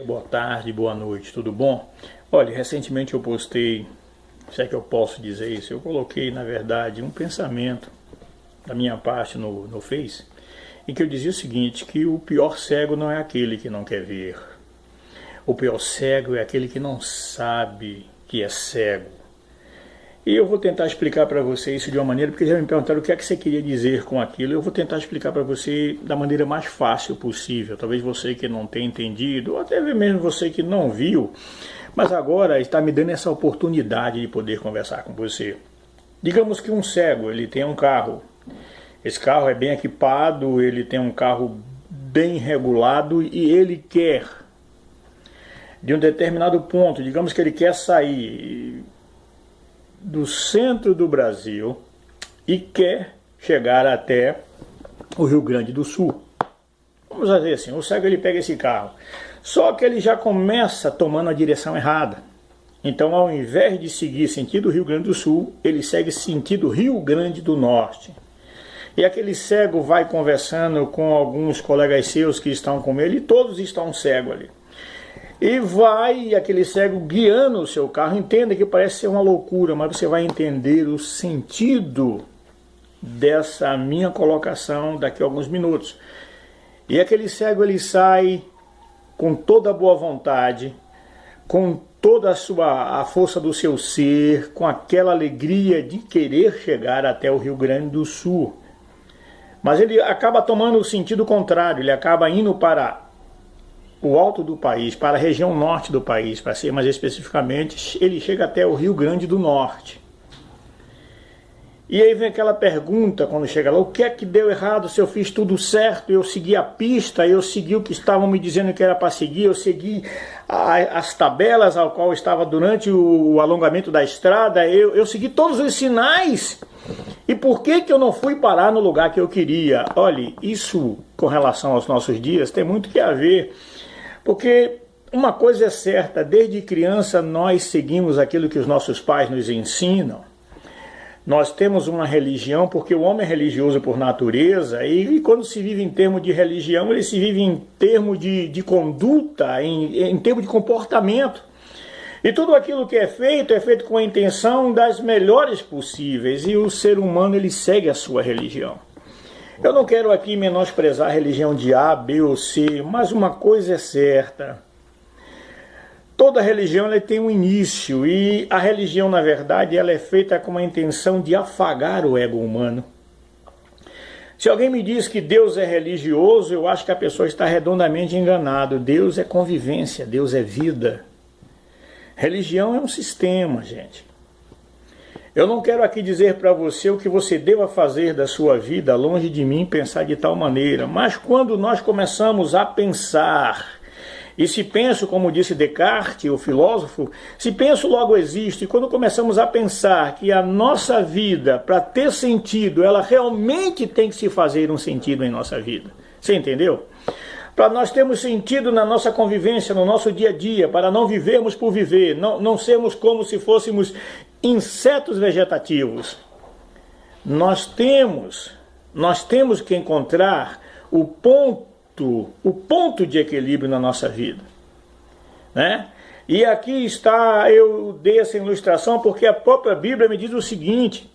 Boa tarde, boa noite, tudo bom? Olha, recentemente eu postei, se é que eu posso dizer isso, eu coloquei, na verdade, um pensamento da minha parte no Face, em que eu dizia o seguinte, que o pior cego não é aquele que não quer ver. O pior cego é aquele que não sabe que é cego. E eu vou tentar explicar para você isso de uma maneira, porque já me perguntaram o que é que você queria dizer com aquilo. Eu vou tentar explicar para você da maneira mais fácil possível. Talvez você que não tenha entendido, ou até mesmo você que não viu, mas agora está me dando essa oportunidade de poder conversar com você. Digamos que um cego, ele tem um carro. Esse carro é bem equipado, ele tem um carro bem regulado e ele quer, de um determinado ponto, digamos que ele quer sair do centro do Brasil e quer chegar até o Rio Grande do Sul. Vamos dizer assim, o cego ele pega esse carro, só que ele já começa tomando a direção errada. Então, ao invés de seguir sentido Rio Grande do Sul, ele segue sentido Rio Grande do Norte. E aquele cego vai conversando com alguns colegas seus que estão com ele, e todos estão cegos ali. E vai aquele cego guiando o seu carro. Entenda que parece ser uma loucura, mas você vai entender o sentido dessa minha colocação daqui a alguns minutos. E aquele cego ele sai com toda a boa vontade, com toda a força do seu ser, com aquela alegria de querer chegar até o Rio Grande do Sul. Mas ele acaba tomando o sentido contrário, ele acaba indo para o alto do país, para a região norte do país, para ser mais especificamente, ele chega até o Rio Grande do Norte. E aí vem aquela pergunta quando chega lá, o que é que deu errado se eu fiz tudo certo, eu segui a pista, eu segui o que estavam me dizendo que era para seguir, eu segui as tabelas ao qual estava durante o alongamento da estrada, eu segui todos os sinais. E por que eu não fui parar no lugar que eu queria? Olha, isso com relação aos nossos dias tem muito que a ver. Porque uma coisa é certa, desde criança nós seguimos aquilo que os nossos pais nos ensinam. Nós temos uma religião, porque o homem é religioso por natureza, e quando se vive em termos de religião, ele se vive em termos de conduta, em termos de comportamento. E tudo aquilo que é feito com a intenção das melhores possíveis, e o ser humano ele segue a sua religião. Eu não quero aqui menosprezar a religião de A, B ou C, mas uma coisa é certa. Toda religião ela tem um início e a religião, na verdade, ela é feita com a intenção de afagar o ego humano. Se alguém me diz que Deus é religioso, eu acho que a pessoa está redondamente enganada. Deus é convivência, Deus é vida. Religião é um sistema, gente. Eu não quero aqui dizer para você o que você deva fazer da sua vida, longe de mim pensar de tal maneira, mas quando nós começamos a pensar, e se penso, como disse Descartes, o filósofo, se penso logo existo, e quando começamos a pensar que a nossa vida, para ter sentido, ela realmente tem que se fazer um sentido em nossa vida. Você entendeu? Para nós termos sentido na nossa convivência, no nosso dia a dia, para não vivermos por viver, não sermos como se fôssemos insetos vegetativos. Nós temos que encontrar o ponto de equilíbrio na nossa vida, né? E aqui está, eu dei essa ilustração porque a própria Bíblia me diz o seguinte,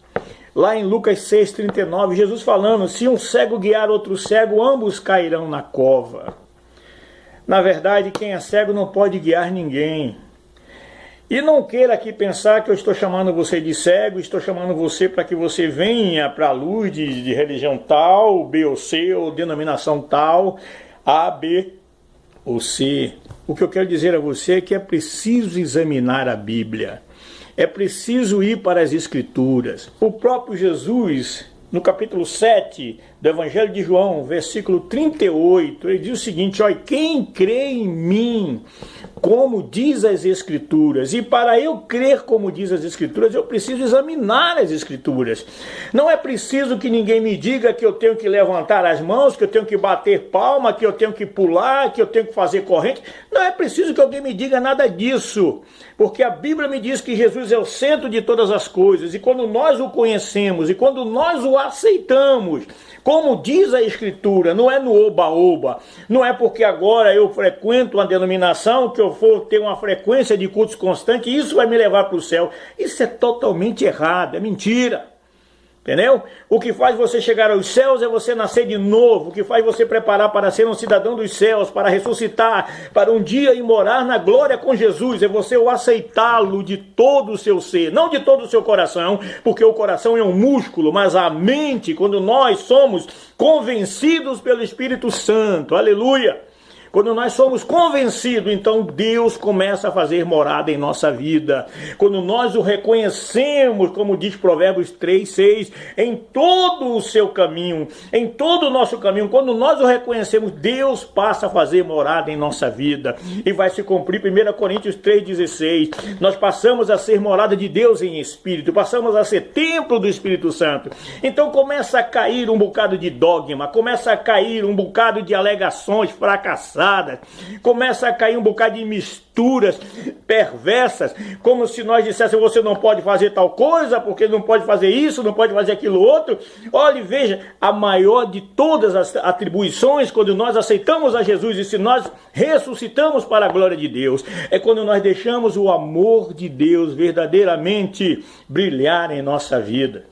lá em Lucas 6,39, Jesus falando, se um cego guiar outro cego, ambos cairão na cova. Na verdade, quem é cego não pode guiar ninguém. E não queira aqui pensar que eu estou chamando você de cego, estou chamando você para que você venha para a luz de religião tal, B ou C, ou denominação tal, A, B ou C. O que eu quero dizer a você é que é preciso examinar a Bíblia. É preciso ir para as Escrituras. O próprio Jesus, no capítulo 7 do Evangelho de João, versículo 38, ele diz o seguinte, olha, quem crê em mim, como diz as Escrituras, e para eu crer como diz as Escrituras, eu preciso examinar as Escrituras. Não é preciso que ninguém me diga que eu tenho que levantar as mãos, que eu tenho que bater palma, que eu tenho que pular, que eu tenho que fazer corrente. Não é preciso que alguém me diga nada disso, porque a Bíblia me diz que Jesus é o centro de todas as coisas, e quando nós o conhecemos, e quando nós o aceitamos Como diz a Escritura, não é no oba-oba, não é porque agora eu frequento uma denominação que eu for ter uma frequência de cultos constante e isso vai me levar para o céu. Isso é totalmente errado, é mentira. Entendeu? O que faz você chegar aos céus é você nascer de novo. O que faz você preparar para ser um cidadão dos céus, para ressuscitar, para um dia ir morar na glória com Jesus, é você o aceitá-lo de todo o seu ser, não de todo o seu coração, porque o coração é um músculo, mas a mente, quando nós somos convencidos pelo Espírito Santo, aleluia! Quando nós somos convencidos, então Deus começa a fazer morada em nossa vida. Quando nós o reconhecemos, como diz Provérbios 3:6, em todo o seu caminho, em todo o nosso caminho, quando nós o reconhecemos, Deus passa a fazer morada em nossa vida. E vai se cumprir 1 Coríntios 3:16. Nós passamos a ser morada de Deus em espírito, passamos a ser templo do Espírito Santo. Então começa a cair um bocado de dogma, começa a cair um bocado de alegações fracassadas, começa a cair um bocado de misturas perversas, como se nós disséssemos, você não pode fazer tal coisa, porque não pode fazer isso, não pode fazer aquilo outro. Olha, veja, a maior de todas as atribuições, quando nós aceitamos a Jesus e se nós ressuscitamos para a glória de Deus, é quando nós deixamos o amor de Deus verdadeiramente brilhar em nossa vida.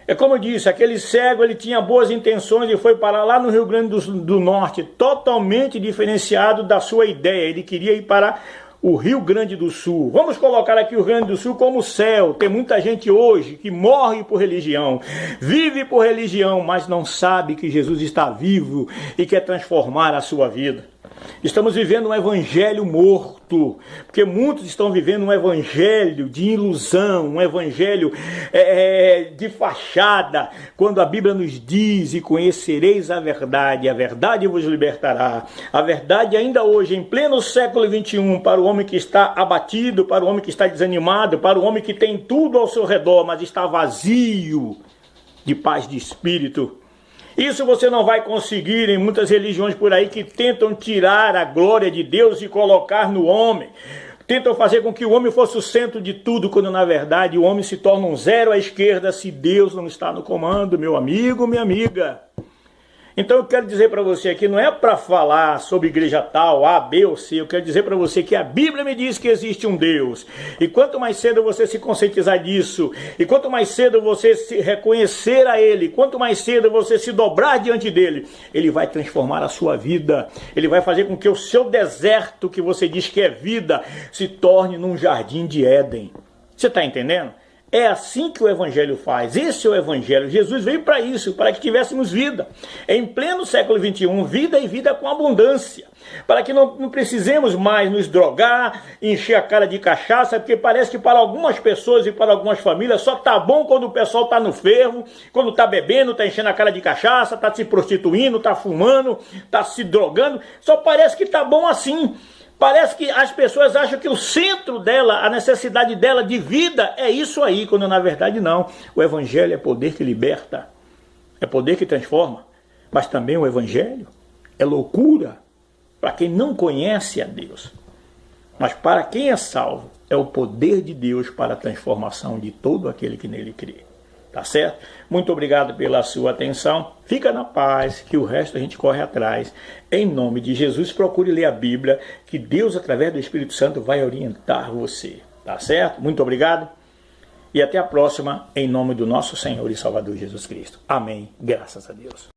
É como eu disse, aquele cego, ele tinha boas intenções e foi para lá no Rio Grande do Norte, totalmente diferenciado da sua ideia. Ele queria ir para o Rio Grande do Sul. Vamos colocar aqui o Rio Grande do Sul como céu. Tem muita gente hoje que morre por religião, vive por religião, mas não sabe que Jesus está vivo e quer transformar a sua vida. Estamos vivendo um evangelho morto, porque muitos estão vivendo um evangelho de ilusão, um evangelho de fachada, quando a Bíblia nos diz, e conhecereis a verdade vos libertará. A verdade ainda hoje, em pleno século XXI, para o homem que está abatido, para o homem que está desanimado, para o homem que tem tudo ao seu redor, mas está vazio de paz de espírito. Isso você não vai conseguir em muitas religiões por aí que tentam tirar a glória de Deus e colocar no homem. Tentam fazer com que o homem fosse o centro de tudo, quando na verdade o homem se torna um zero à esquerda se Deus não está no comando, meu amigo, minha amiga. Então eu quero dizer para você aqui, não é para falar sobre igreja tal, A, B ou C, eu quero dizer para você que a Bíblia me diz que existe um Deus. E quanto mais cedo você se conscientizar disso, e quanto mais cedo você se reconhecer a Ele, quanto mais cedo você se dobrar diante dEle, Ele vai transformar a sua vida. Ele vai fazer com que o seu deserto, que você diz que é vida, se torne num jardim de Éden. Você está entendendo? É assim que o Evangelho faz. Esse é o Evangelho. Jesus veio para isso, para que tivéssemos vida. Em pleno século XXI, vida e vida com abundância. Para que não precisemos mais nos drogar, encher a cara de cachaça, porque parece que para algumas pessoas e para algumas famílias só tá bom quando o pessoal tá no fervo, quando tá bebendo, tá enchendo a cara de cachaça, tá se prostituindo, tá fumando, tá se drogando. Só parece que tá bom assim. Parece que as pessoas acham que o centro dela, a necessidade dela de vida é isso aí, quando na verdade não. O Evangelho é poder que liberta, é poder que transforma, mas também o Evangelho é loucura para quem não conhece a Deus. Mas para quem é salvo, é o poder de Deus para a transformação de todo aquele que nele crê. Tá certo? Muito obrigado pela sua atenção. Fica na paz, que o resto a gente corre atrás. Em nome de Jesus, procure ler a Bíblia, que Deus, através do Espírito Santo, vai orientar você. Tá certo? Muito obrigado. E até a próxima, em nome do nosso Senhor e Salvador Jesus Cristo. Amém. Graças a Deus.